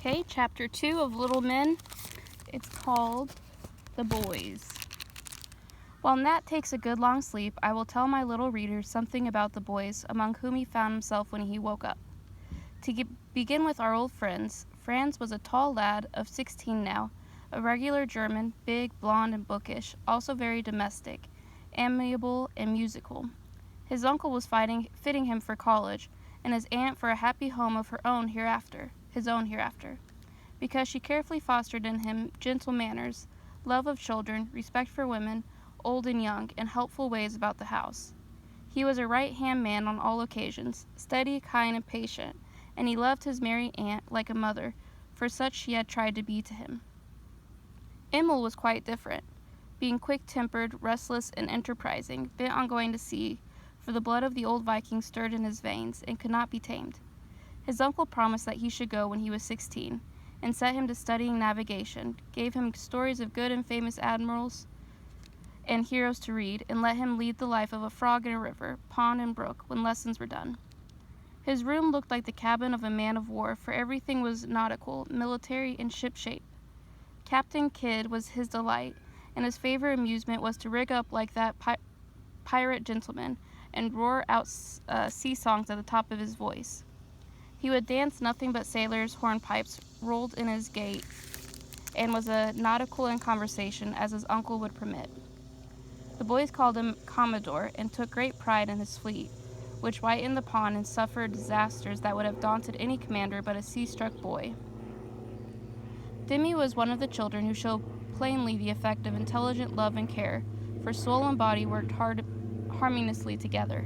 Okay, chapter 2 of Little Men. It's called The Boys. While Nat takes a good long sleep, I will tell my little readers something about the boys among whom he found himself when he woke up. To begin with our old friends, Franz was a tall lad of 16 now, a regular German, big, blond, and bookish, also very domestic, amiable, and musical. His uncle was fitting him for college, and his aunt for a happy home of his own hereafter, because she carefully fostered in him gentle manners, love of children, respect for women, old and young, and helpful ways about the house. He was a right-hand man on all occasions, steady, kind, and patient, and he loved his merry aunt like a mother, for such she had tried to be to him. Emil was quite different, being quick-tempered, restless, and enterprising, bent on going to sea, for the blood of the old Viking stirred in his veins, and could not be tamed. His uncle promised that he should go when he was 16, and set him to studying navigation, gave him stories of good and famous admirals and heroes to read, and let him lead the life of a frog in a river, pond, and brook when lessons were done. His room looked like the cabin of a man of war, for everything was nautical, military, and ship-shape. Captain Kidd was his delight, and his favorite amusement was to rig up like that pirate gentleman, and roar out sea songs at the top of his voice. He would dance nothing but sailors' hornpipes rolled in his gait, and was as nautical in conversation as his uncle would permit. The boys called him Commodore, and took great pride in his fleet, which whitened the pond and suffered disasters that would have daunted any commander but a sea-struck boy. Demi was one of the children who showed plainly the effect of intelligent love and care, for soul and body worked harmoniously together.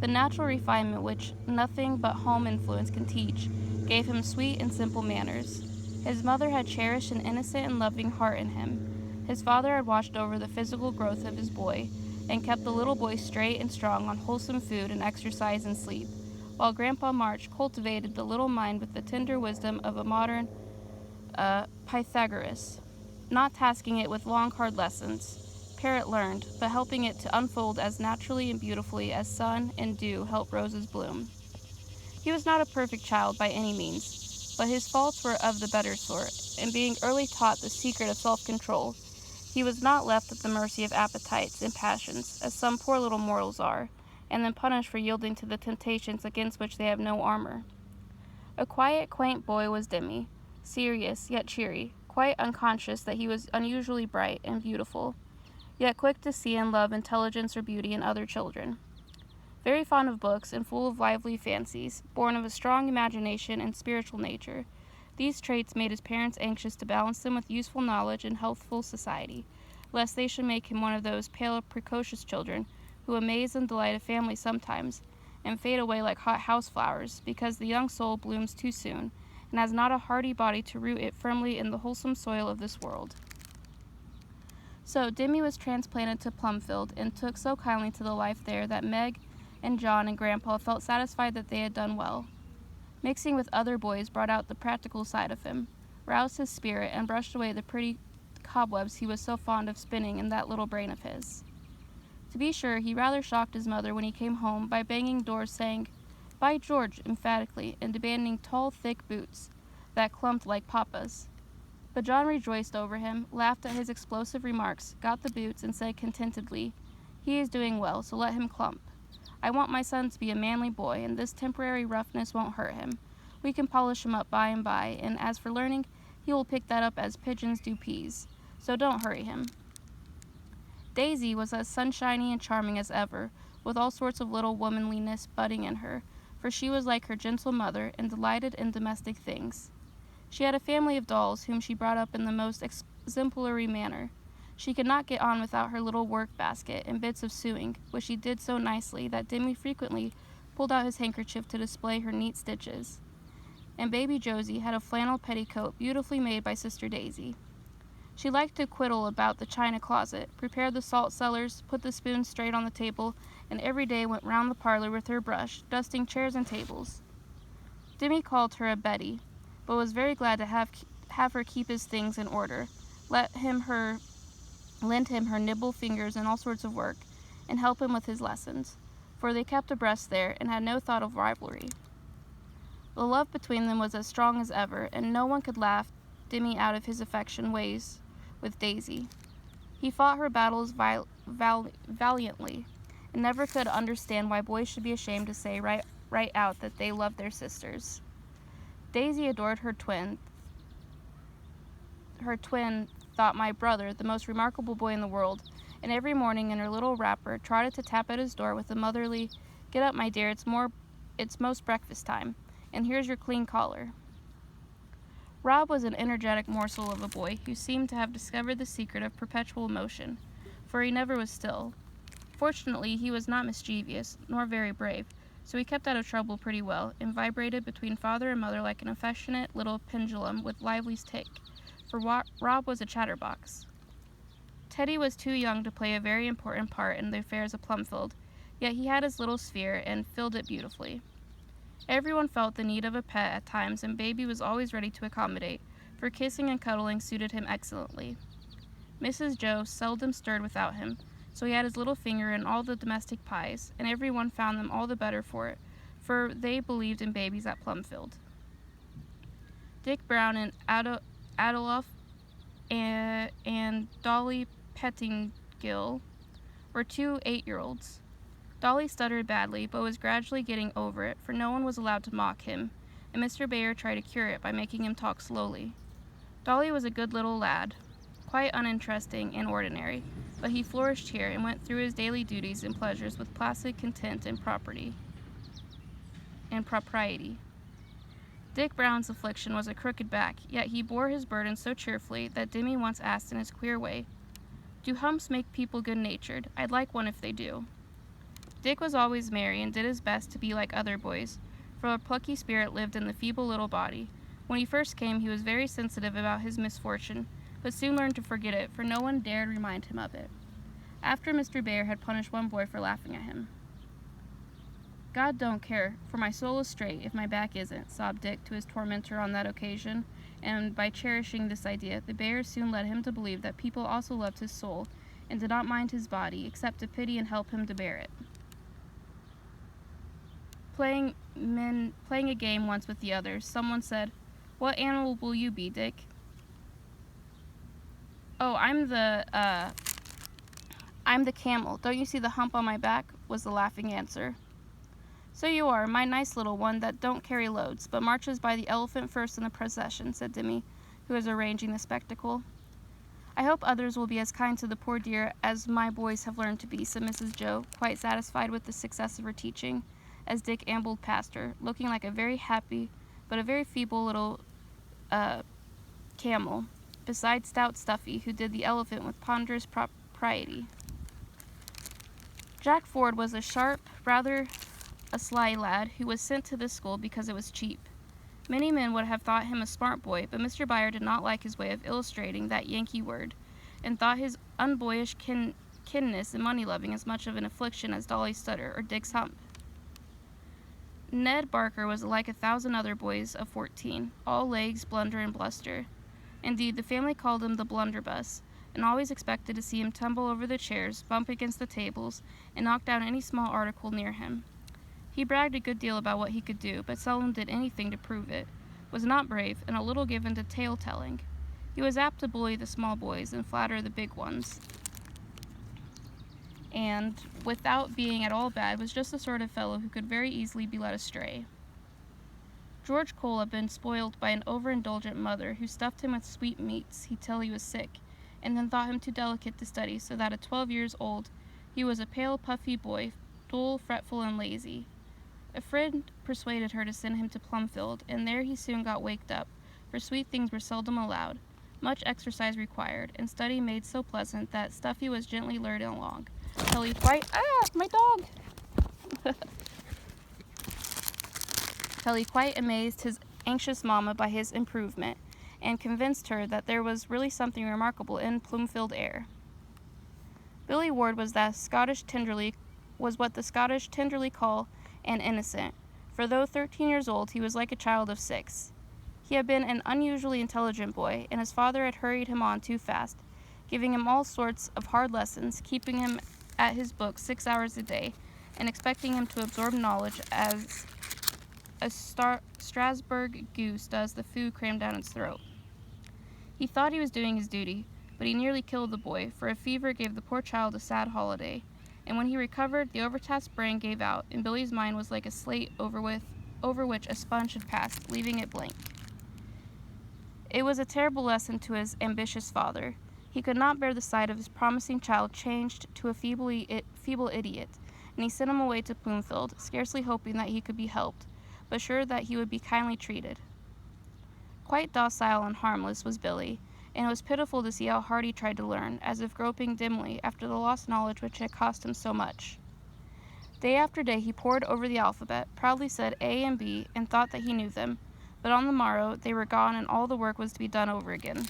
The natural refinement which nothing but home influence can teach gave him sweet and simple manners. His mother had cherished an innocent and loving heart in him. His father had watched over the physical growth of his boy, and kept the little boy straight and strong on wholesome food and exercise and sleep, while Grandpa March cultivated the little mind with the tender wisdom of a modern Pythagoras, not tasking it with long, hard lessons, parrot learned, but helping it to unfold as naturally and beautifully as sun and dew help roses bloom. He was not a perfect child by any means, but his faults were of the better sort, and being early taught the secret of self-control, he was not left at the mercy of appetites and passions, as some poor little mortals are, and then punished for yielding to the temptations against which they have no armor. A quiet, quaint boy was Demi, serious yet cheery, quite unconscious that he was unusually bright and beautiful, yet quick to see and love intelligence or beauty in other children. Very fond of books and full of lively fancies, born of a strong imagination and spiritual nature, these traits made his parents anxious to balance them with useful knowledge and healthful society, lest they should make him one of those pale, precocious children who amaze and delight a family sometimes, and fade away like hot house flowers, because the young soul blooms too soon, and has not a hardy body to root it firmly in the wholesome soil of this world. So Demi was transplanted to Plumfield, and took so kindly to the life there that Meg and John and Grandpa felt satisfied that they had done well. Mixing with other boys brought out the practical side of him, roused his spirit, and brushed away the pretty cobwebs he was so fond of spinning in that little brain of his. To be sure, he rather shocked his mother when he came home by banging doors, saying, "By George," emphatically, and demanding tall, thick boots that clumped like Papa's. But John rejoiced over him, laughed at his explosive remarks, got the boots, and said contentedly, "He is doing well, so let him clump. I want my son to be a manly boy, and this temporary roughness won't hurt him. We can polish him up by and by, and as for learning, he will pick that up as pigeons do peas. So don't hurry him." Daisy was as sunshiny and charming as ever, with all sorts of little womanliness budding in her, for she was like her gentle mother, and delighted in domestic things. She had a family of dolls whom she brought up in the most exemplary manner. She could not get on without her little work-basket and bits of sewing, which she did so nicely that Demi frequently pulled out his handkerchief to display her neat stitches. And baby Josie had a flannel petticoat beautifully made by Sister Daisy. She liked to quiddle about the china closet, prepare the salt cellars, put the spoons straight on the table, and every day went round the parlor with her brush, dusting chairs and tables. Demi called her a Betty, but was very glad to have her keep his things in order, lend him her nimble fingers in all sorts of work, and help him with his lessons, for they kept abreast there, and had no thought of rivalry. The love between them was as strong as ever, and no one could laugh Dimmy out of his affection ways with Daisy. He fought her battles valiantly, and never could understand why boys should be ashamed to say right out that they loved their sisters. Daisy adored her twin. Her twin thought my brother the most remarkable boy in the world, and every morning in her little wrapper trotted to tap at his door with a motherly, "Get up, my dear, it's most breakfast time, and here's your clean collar." Rob was an energetic morsel of a boy who seemed to have discovered the secret of perpetual motion, for he never was still. Fortunately, he was not mischievous, nor very brave, so he kept out of trouble pretty well, and vibrated between father and mother like an affectionate little pendulum with lively tick, for Rob was a chatterbox. Teddy was too young to play a very important part in the affairs of Plumfield, yet he had his little sphere and filled it beautifully. Everyone felt the need of a pet at times, and Baby was always ready to accommodate, for kissing and cuddling suited him excellently. Mrs. Joe seldom stirred without him, so he had his little finger in all the domestic pies, and everyone found them all the better for it, for they believed in babies at Plumfield. Dick Brown and Adolph and Dolly Pettingill were 2 8-year-olds. Dolly stuttered badly, but was gradually getting over it, for no one was allowed to mock him, and Mr. Bayer tried to cure it by making him talk slowly. Dolly was a good little lad, quite uninteresting and ordinary, but he flourished here and went through his daily duties and pleasures with placid content and propriety. Dick Brown's affliction was a crooked back, yet he bore his burden so cheerfully that Dimmy once asked in his queer way, "Do humps make people good-natured? I'd like one if they do." Dick was always merry and did his best to be like other boys, for a plucky spirit lived in the feeble little body. When he first came, he was very sensitive about his misfortune, but soon learned to forget it, for no one dared remind him of it, after Mr. Bear had punished one boy for laughing at him. "God don't care, for my soul is straight if my back isn't," sobbed Dick to his tormentor on that occasion, and by cherishing this idea, the Bear soon led him to believe that people also loved his soul, and did not mind his body, except to pity and help him to bear it. Playing a game once with the others, someone said, "What animal will you be, Dick?" "Oh, I'm the camel. Don't you see the hump on my back?" was the laughing answer. "So you are, my nice little one that don't carry loads, but marches by the elephant first in the procession," said Dimmy, who was arranging the spectacle. "I hope others will be as kind to the poor dear as my boys have learned to be," said Mrs. Joe, quite satisfied with the success of her teaching, as Dick ambled past her, looking like a very happy but a very feeble little camel, beside stout Stuffy, who did the elephant with ponderous propriety. Jack Ford was a sharp, rather a sly lad, who was sent to this school because it was cheap. Many men would have thought him a smart boy, but Mr. Beyer did not like his way of illustrating that Yankee word, and thought his unboyish kinness and money-loving as much of an affliction as Dolly's stutter or Dick's hump. Ned Barker was like 1,000 other boys of 14, all legs, blunder, and bluster. Indeed, the family called him the blunderbuss, and always expected to see him tumble over the chairs, bump against the tables, and knock down any small article near him. He bragged a good deal about what he could do, but seldom did anything to prove it, was not brave, and a little given to tale-telling. He was apt to bully the small boys and flatter the big ones, and, without being at all bad, was just the sort of fellow who could very easily be led astray. George Cole had been spoiled by an overindulgent mother who stuffed him with sweetmeats till he was sick, and then thought him too delicate to study, so that at 12 years old he was a pale, puffy boy, dull, fretful, and lazy. A friend persuaded her to send him to Plumfield, and there he soon got waked up, for sweet things were seldom allowed, much exercise required, and study made so pleasant that Stuffy was gently lured along, till he quite amazed his anxious mamma by his improvement, and convinced her that there was really something remarkable in Plumfield air. Billy Ward was what the Scottish tenderly call an innocent, for though 13 years old, he was like a child of 6. He had been an unusually intelligent boy, and his father had hurried him on too fast, giving him all sorts of hard lessons, keeping him at his books 6 hours a day, and expecting him to absorb knowledge as a Strasbourg goose does the food crammed down its throat. He thought he was doing his duty, but he nearly killed the boy, for a fever gave the poor child a sad holiday, and when he recovered, the overtasked brain gave out, and Billy's mind was like a slate over which a sponge had passed, leaving it blank. It was a terrible lesson to his ambitious father. He could not bear the sight of his promising child changed to a feeble idiot, and he sent him away to Bloomfield, scarcely hoping that he could be helped, but sure that he would be kindly treated. Quite docile and harmless was Billy, and it was pitiful to see how hard he tried to learn, as if groping dimly after the lost knowledge which had cost him so much. Day after day he pored over the alphabet, proudly said A and B, and thought that he knew them, but on the morrow they were gone and all the work was to be done over again.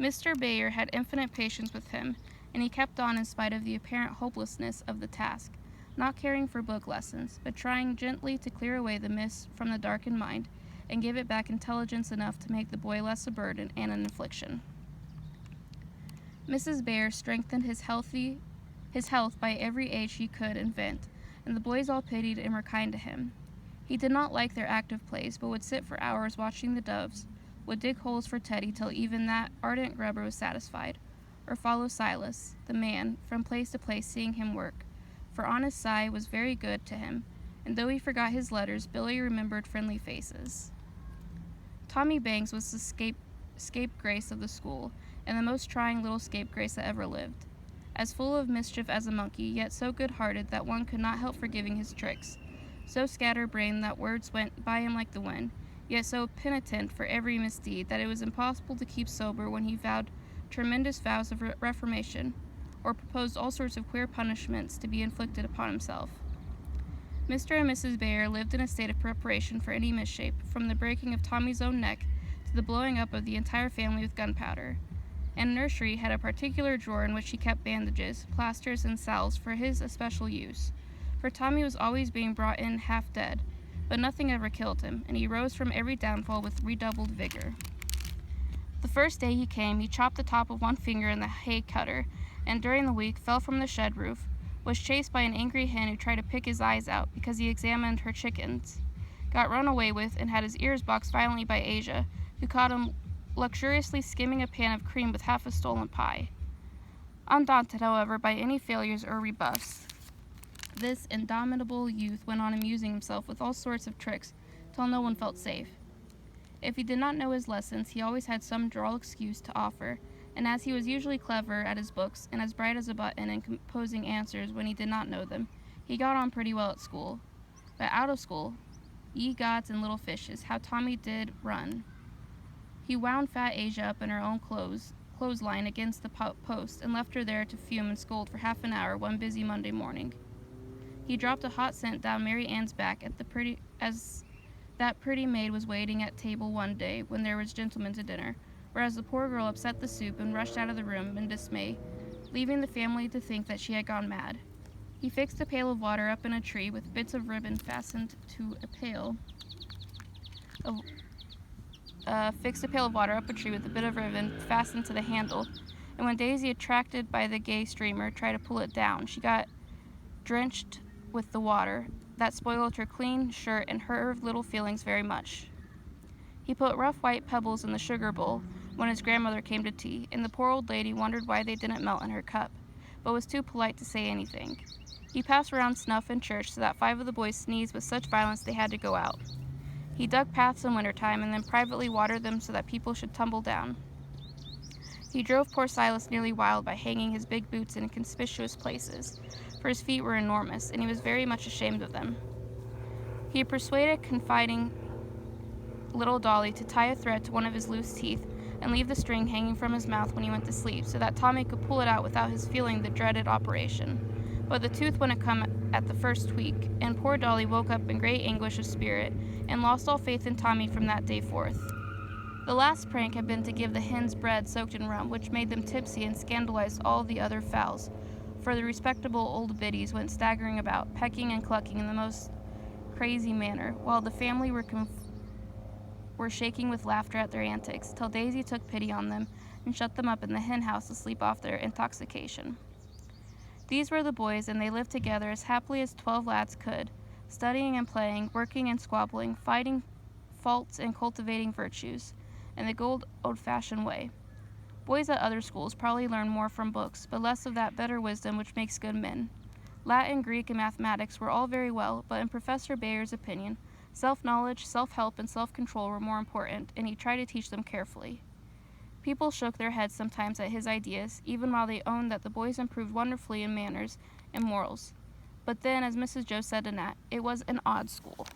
Mr. Bayer had infinite patience with him, and he kept on in spite of the apparent hopelessness of the task, not caring for book lessons, but trying gently to clear away the mist from the darkened mind, and give it back intelligence enough to make the boy less a burden and an affliction. Mrs. Bayer strengthened his health by every aid she could invent, and the boys all pitied and were kind to him. He did not like their active plays, but would sit for hours watching the doves, would dig holes for Teddy till even that ardent grubber was satisfied, or follow Silas, the man, from place to place seeing him work, for honest Cy was very good to him, and though he forgot his letters, Billy remembered friendly faces. Tommy Bangs was the scapegrace of the school, and the most trying little scapegrace that ever lived. As full of mischief as a monkey, yet so good-hearted that one could not help forgiving his tricks, so scatterbrained that words went by him like the wind, yet so penitent for every misdeed that it was impossible to keep sober when he vowed tremendous vows of reformation, or proposed all sorts of queer punishments to be inflicted upon himself. Mr. and Mrs. Bayer lived in a state of preparation for any misshape, from the breaking of Tommy's own neck to the blowing up of the entire family with gunpowder, and nursery had a particular drawer in which he kept bandages, plasters, and salves for his especial use, for Tommy was always being brought in half dead, but nothing ever killed him, and he rose from every downfall with redoubled vigor. The first day he came, he chopped the top of one finger in the hay cutter, and during the week fell from the shed roof, was chased by an angry hen who tried to pick his eyes out because he examined her chickens, got run away with, and had his ears boxed violently by Asia, who caught him luxuriously skimming a pan of cream with half a stolen pie. Undaunted, however, by any failures or rebuffs, this indomitable youth went on amusing himself with all sorts of tricks till no one felt safe. If he did not know his lessons, he always had some droll excuse to offer, and as he was usually clever at his books and as bright as a button in composing answers when he did not know them, he got on pretty well at school. But out of school, ye gods and little fishes, how Tommy did run! He wound fat Asia up in her own clothesline against the post and left her there to fume and scold for half an hour one busy Monday morning. He dropped a hot cent down Mary Ann's back as that pretty maid was waiting at table one day when there was gentlemen to dinner, whereas the poor girl upset the soup and rushed out of the room in dismay, leaving the family to think that she had gone mad. He fixed a pail of water up in a tree with bits of ribbon fastened to a pail of water up a tree with a bit of ribbon fastened to the handle, and when Daisy, attracted by the gay streamer, tried to pull it down, she got drenched with the water. That spoiled her clean shirt and hurt her little feelings very much. He put rough white pebbles in the sugar bowl when his grandmother came to tea, and the poor old lady wondered why they didn't melt in her cup, but was too polite to say anything. He passed around snuff in church so that 5 of the boys sneezed with such violence they had to go out. He dug paths in wintertime and then privately watered them so that people should tumble down. He drove poor Silas nearly wild by hanging his big boots in conspicuous places, for his feet were enormous, and he was very much ashamed of them. He persuaded confiding little Dolly to tie a thread to one of his loose teeth and leave the string hanging from his mouth when he went to sleep, so that Tommy could pull it out without his feeling the dreaded operation. But the tooth wouldn't come at the first tweak, and poor Dolly woke up in great anguish of spirit and lost all faith in Tommy from that day forth. The last prank had been to give the hens bread soaked in rum, which made them tipsy and scandalized all the other fowls, for the respectable old biddies went staggering about, pecking and clucking in the most crazy manner, while the family were shaking with laughter at their antics, till Daisy took pity on them and shut them up in the hen house to sleep off their intoxication. These were the boys, and they lived together as happily as 12 lads could, studying and playing, working and squabbling, fighting faults and cultivating virtues, in the good old-fashioned way. Boys at other schools probably learn more from books, but less of that better wisdom which makes good men. Latin, Greek, and mathematics were all very well, but in Professor Bayer's opinion, self-knowledge, self-help, and self-control were more important, and he tried to teach them carefully. People shook their heads sometimes at his ideas, even while they owned that the boys improved wonderfully in manners and morals. But then, as Mrs. Joe said to Nat, it was an odd school.